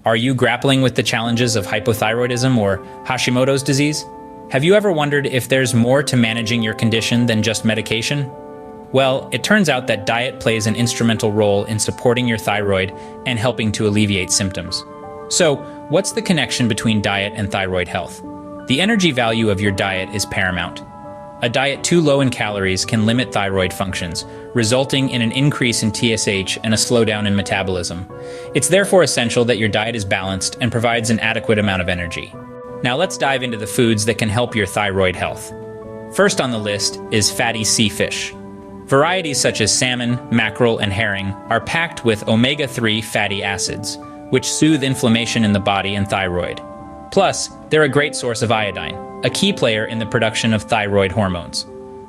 Are you grappling with the challenges of hypothyroidism or Hashimoto's disease? Have you ever wondered if there's more to managing your condition than just medication? Well, it turns out that diet plays an instrumental role in supporting your thyroid and helping to alleviate symptoms. So, what's the connection between diet and thyroid health? The energy value of your diet is paramount. A diet too low in calories can limit thyroid functions, resulting in an increase in TSH and a slowdown in metabolism. It's therefore essential that your diet is balanced and provides an adequate amount of energy. Now let's dive into the foods that can help your thyroid health. First on the list is fatty sea fish. Varieties such as salmon, mackerel, and herring are packed with omega-3 fatty acids, which soothe inflammation in the body and thyroid. Plus, they're a great source of iodine, a key player in the production of thyroid hormones.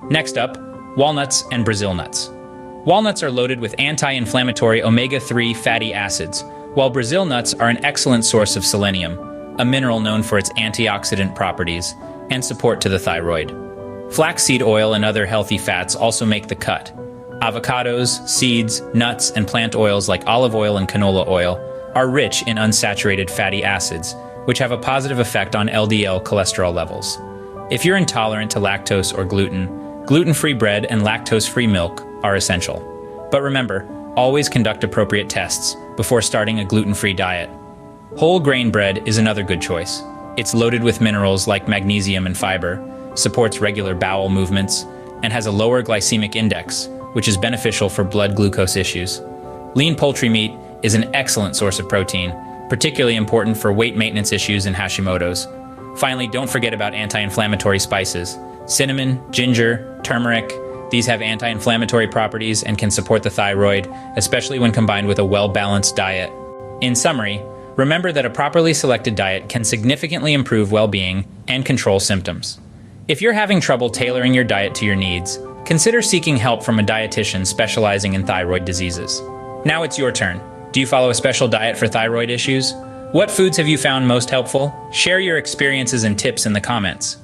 Next up, walnuts and Brazil nuts. Walnuts are loaded with anti-inflammatory omega-3 fatty acids, while Brazil nuts are an excellent source of selenium, a mineral known for its antioxidant properties and support to the thyroid. Flaxseed oil and other healthy fats also make the cut. Avocados, seeds, nuts, and plant oils like olive oil and canola oil are rich in unsaturated fatty acids, which have a positive effect on LDL cholesterol levels. If you're intolerant to lactose or gluten, gluten-free bread and lactose-free milk are essential. But remember, always conduct appropriate tests before starting a gluten-free diet. Whole grain bread is another good choice. It's loaded with minerals like magnesium and fiber, supports regular bowel movements, and has a lower glycemic index, which is beneficial for blood glucose issues. Lean poultry meat is an excellent source of protein, particularly important for weight maintenance issues and Hashimoto's. Finally, don't forget about anti-inflammatory spices. Cinnamon, ginger, turmeric, these have anti-inflammatory properties and can support the thyroid, especially when combined with a well-balanced diet. In summary, remember that a properly selected diet can significantly improve well-being and control symptoms. If you're having trouble tailoring your diet to your needs, consider seeking help from a dietitian specializing in thyroid diseases. Now it's your turn. Do you follow a special diet for thyroid issues? What foods have you found most helpful? Share your experiences and tips in the comments.